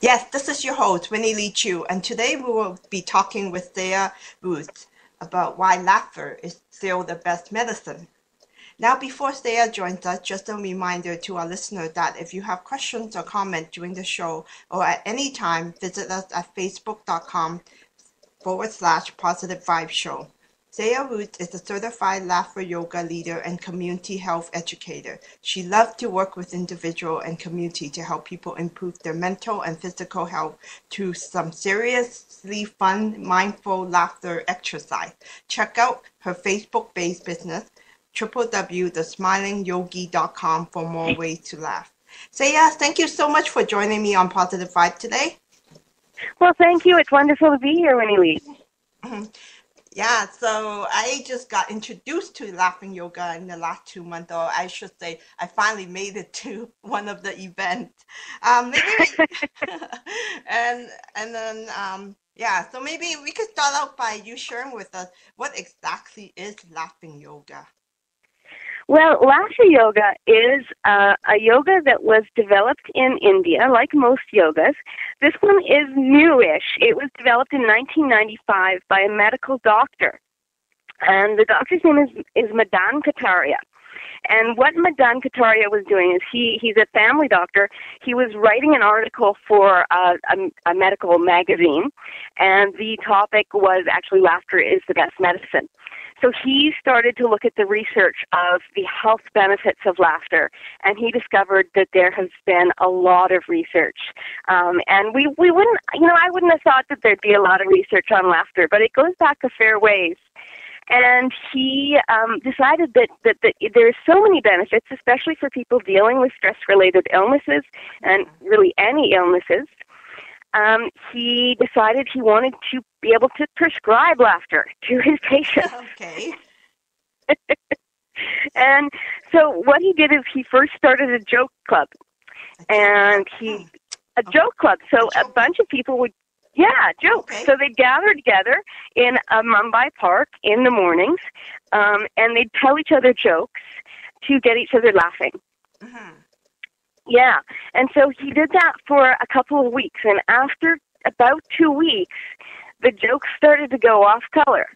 Yes, this is your host, Winnie Lee Chu, and today we will be talking with Thea Ruth about why laughter is still the best medicine. Now, before Thea joins us, just a reminder to our listeners that if you have questions or comments during the show or at any time, visit us at facebook.com/Positive Vibe Show. Thea Root is a certified laughter yoga leader and community health educator. She loves to work with individuals and community to help people improve their mental and physical health through some seriously fun, mindful laughter exercise. Check out her Facebook-based business, www.thesmilingyogi.com, for more ways to laugh. Thea, thank you so much for joining me on Positive Vibe today. Well, thank you. It's wonderful to be here, Winnie Lee. Yeah, so I just got introduced to laughing yoga in the last 2 months, or I should say, I finally made it to one of the events. So maybe we could start out by you sharing with us what exactly is laughing yoga. Well, Laughter Yoga is a yoga that was developed in India, like most yogas. This one is newish. It was developed in 1995 by a medical doctor. And the doctor's name is Madan Kataria. And what Madan Kataria was doing is he's a family doctor. He was writing an article for a medical magazine, and the topic was actually laughter is the best medicine. So he started to look at the research of the health benefits of laughter, and he discovered that there has been a lot of research. And we wouldn't, I wouldn't have thought that there'd be a lot of research on laughter, but it goes back a fair ways. And he decided that there's so many benefits, especially for people dealing with stress-related illnesses and really any illnesses. He decided he wanted to be able to prescribe laughter to his patients. Okay. And so what he did is he first started a joke club. A joke club. So a bunch of people would, joke. Okay. So they'd gather together in a Mumbai park in the mornings, and they'd tell each other jokes to get each other laughing. Mm-hmm. Yeah, and so he did that for a couple of weeks, and after about 2 weeks, the jokes started to go off color.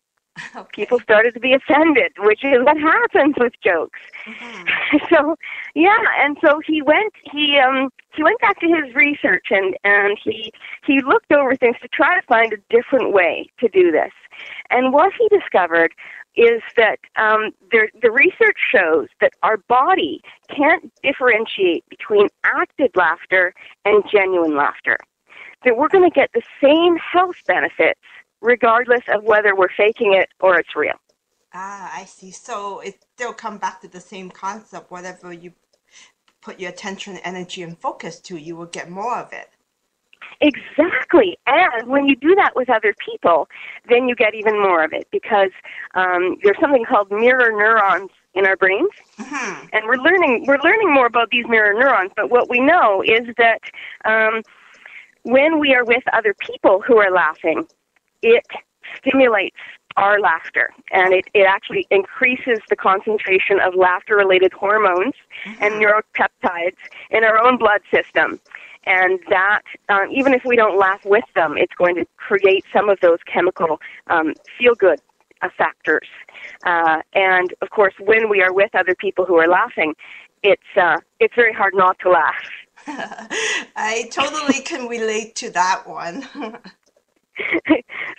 Okay. People started to be offended, which is what happens with jokes. Mm-hmm. So, and so he went back to his research, and he looked over things to try to find a different way to do this. And what he discovered is that the research shows that our body can't differentiate between acted laughter and genuine laughter. That we're going to get the same health benefits regardless of whether we're faking it or it's real. Ah, I see. So it still comes back to the same concept. Whatever you put your attention, energy, and focus to, you will get more of it. Exactly. And when you do that with other people, then you get even more of it because there's something called mirror neurons in our brains. Mm-hmm. And we're learning more about these mirror neurons, but what we know is that when we are with other people who are laughing, it stimulates our laughter, and it actually increases the concentration of laughter-related hormones and neuropeptides in our own blood system. And that, even if we don't laugh with them, it's going to create some of those chemical feel-good factors. And, of course, when we are with other people who are laughing, it's very hard not to laugh. I totally can relate to that one.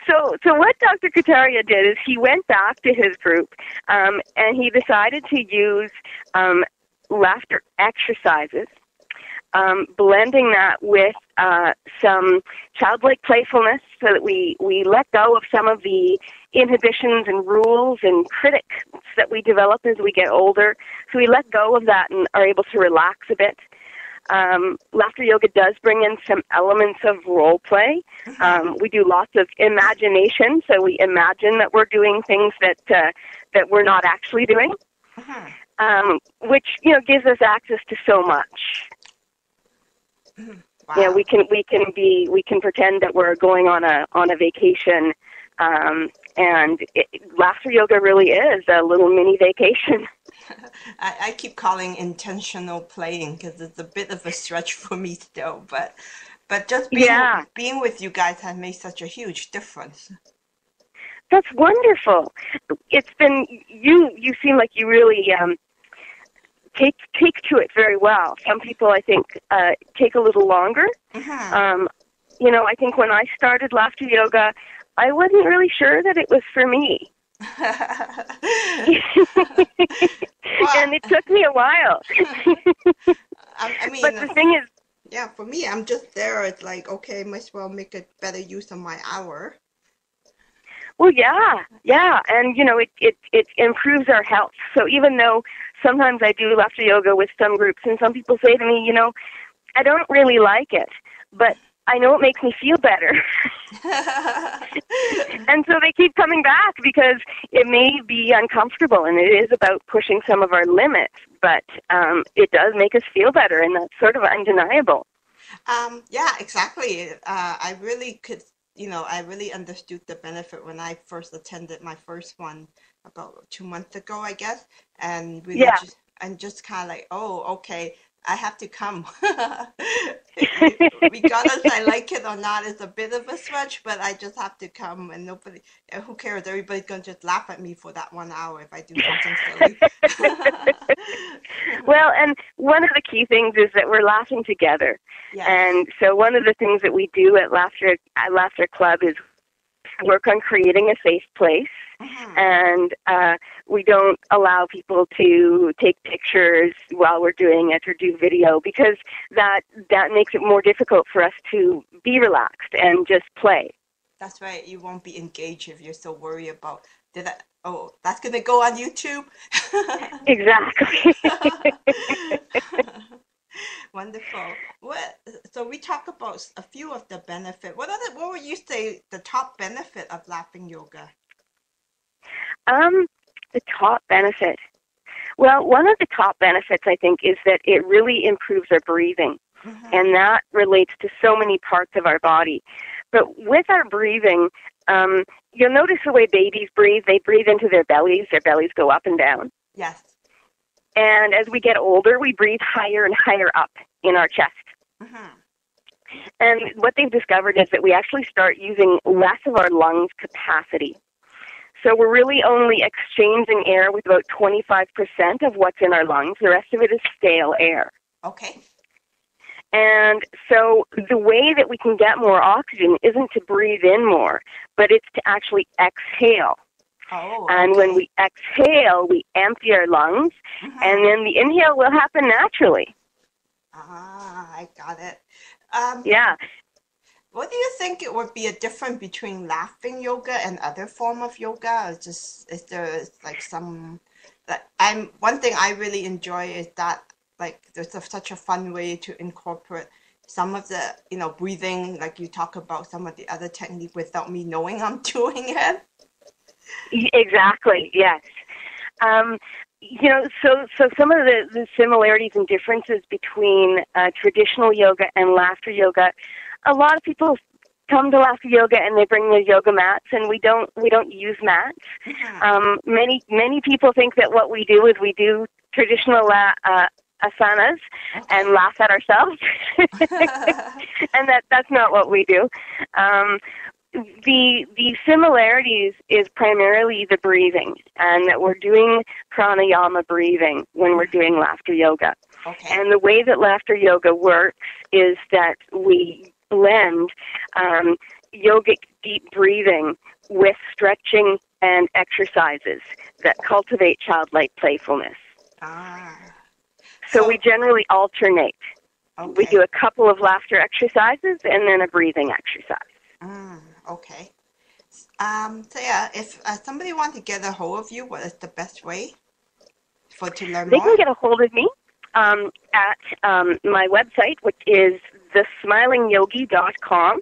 So what Dr. Kataria did is he went back to his group, and he decided to use laughter exercises, blending that with some childlike playfulness so that we let go of some of the inhibitions and rules and critics that we develop as we get older. So we let go of that and are able to relax a bit. Laughter yoga does bring in some elements of role play. We do lots of imagination, so we imagine that we're doing things that we're not actually doing, which gives us access to so much. Wow. We can pretend that we're going on a vacation, and laughter yoga really is a little mini vacation. I keep calling intentional playing because it's a bit of a stretch for me still, but But just Yeah. being with you guys has made such a huge difference. That's wonderful. It's been, you seem like you really take to it very well. Some people, I think, take a little longer. Mm-hmm. I think when I started laughter yoga, I wasn't really sure that it was for me. And it took me a while. I mean, but the thing is, yeah, for me, I'm just there. It's like, okay, might as well make a better use of my hour. well, yeah, and it improves our health. So even though sometimes I do laughter yoga with some groups, and some people say to me, I don't really like it, but I know it makes me feel better. And so they keep coming back because it may be uncomfortable, and it is about pushing some of our limits, but it does make us feel better, and that's sort of undeniable. Yeah, exactly. I really could, I really understood the benefit when I first attended my first one about 2 months ago, I guess, and really Yeah. just kind of like, oh, okay, I have to come. Regardless I like it or not, it's a bit of a stretch, but I just have to come, and nobody, who cares? Everybody's gonna just laugh at me for that 1 hour if I do something silly. Well, and one of the key things is that we're laughing together. Yes. And so one of the things that we do at Laughter Club is work on creating a safe place. Mm-hmm. And we don't allow people to take pictures while we're doing it or do video, because that makes it more difficult for us to be relaxed and just play. That's right. You won't be engaged if you're so worried about, that's going to go on YouTube? Exactly. Wonderful. So we talk about a few of the benefits. What would you say the top benefit of laughing yoga? The top benefit. Well, one of the top benefits, I think, is that it really improves our breathing. Mm-hmm. And that relates to so many parts of our body. But with our breathing, you'll notice the way babies breathe. They breathe into their bellies. Their bellies go up and down. Yes. And as we get older, we breathe higher and higher up in our chest. Mm-hmm. And what they've discovered is that we actually start using less of our lungs capacity. So we're really only exchanging air with about 25% of what's in our lungs. The rest of it is stale air. Okay. And so the way that we can get more oxygen isn't to breathe in more, but it's to actually exhale. Oh, okay. And when we exhale, we empty our lungs, mm-hmm. and then the inhale will happen naturally. I got it. Yeah. What do you think it would be a difference between laughing yoga and other form of yoga? Or just is there like some? One thing I really enjoy is that there's such a fun way to incorporate some of the breathing, like you talk about some of the other technique without me knowing I'm doing it. Exactly. Yes. So some of the similarities and differences between traditional yoga and laughter yoga. A lot of people come to laughter yoga and they bring their yoga mats, and we don't use mats. Mm-hmm. Many people think that what we do is we do traditional asanas, okay, and laugh at ourselves, and that's not what we do. The similarities is primarily the breathing, and that we're doing pranayama breathing when we're doing laughter yoga. Okay. And the way that laughter yoga works is that we blend yogic deep breathing with stretching and exercises that cultivate childlike playfulness. So we generally alternate. Okay. We do a couple of laughter exercises and then a breathing exercise. Okay. So yeah, if somebody wants to get a hold of you, what is the best way to learn more? They can get a hold of me at my website, which is thesmilingyogi.com.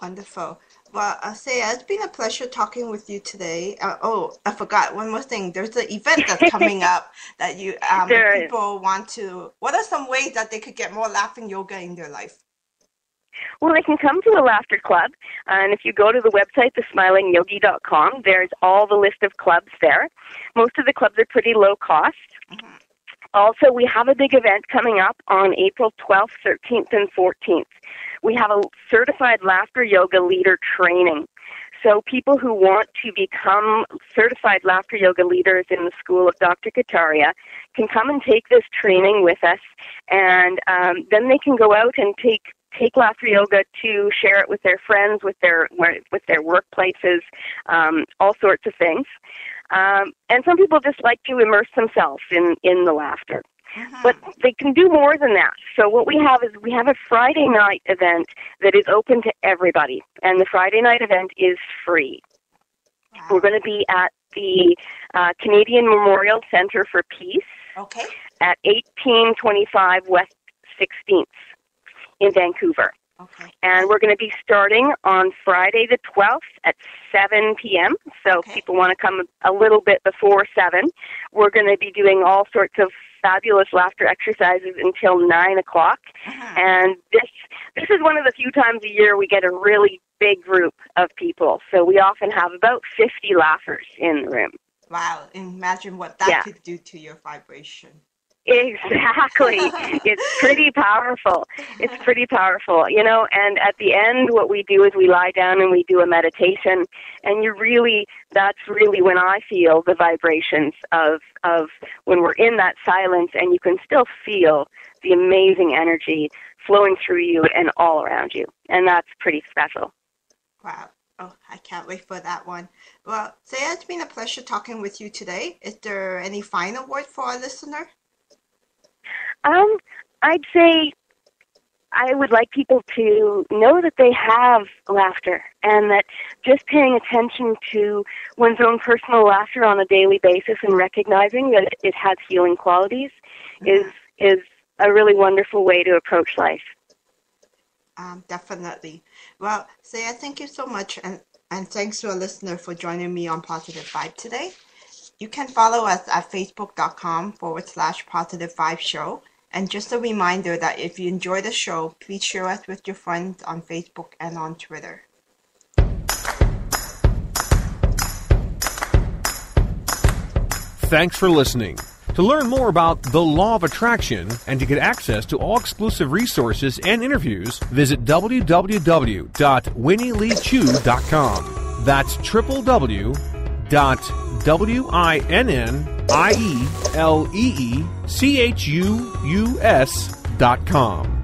Wonderful. Well, Saya, it's been a pleasure talking with you today. I forgot one more thing. There's an event that's coming up that people want to. What are some ways that they could get more laughing yoga in their life? Well, they can come to a laughter club, and if you go to the website, thesmilingyogi.com, there's all the list of clubs there. Most of the clubs are pretty low cost. Mm-hmm. Also, we have a big event coming up on April 12th, 13th, and 14th. We have a certified laughter yoga leader training. So people who want to become certified laughter yoga leaders in the school of Dr. Kataria can come and take this training with us, and then they can go out and take laughter yoga to share it with their friends, with their workplaces, all sorts of things. And some people just like to immerse themselves in the laughter. But they can do more than that. So what we have is we have a Friday night event that is open to everybody, and the Friday night event is free. Wow. We're going to be at the Canadian Memorial Centre for Peace at 1825 West 16th in Vancouver. Okay. And we're going to be starting on Friday the 12th at 7 p.m. So if people want to come a little bit before 7, we're going to be doing all sorts of fabulous laughter exercises until 9 o'clock. And this is one of the few times a year we get a really big group of people. So we often have about 50 laughers in the room. Wow. Imagine what that could do to your vibration. Exactly. It's pretty powerful. It's pretty powerful, you know, and at the end what we do is we lie down and we do a meditation, and that's really when I feel the vibrations of when we're in that silence, and you can still feel the amazing energy flowing through you and all around you, and that's pretty special. Wow. Oh, I can't wait for that one. Well, Saya, it's been a pleasure talking with you today. Is there any final word for our listener? I'd say I would like people to know that they have laughter, and that just paying attention to one's own personal laughter on a daily basis and recognizing that it has healing qualities is a really wonderful way to approach life. Definitely. Well, Saya, thank you so much, and thanks to our listener for joining me on Positive Vibe today. You can follow us at facebook.com/Positive Vibe Show. And just a reminder that if you enjoy the show, please share us with your friends on Facebook and on Twitter. Thanks for listening. To learn more about the Law of Attraction and to get access to all exclusive resources and interviews, visit www.winnieleechew.com. That's www.winnieleecheus.com.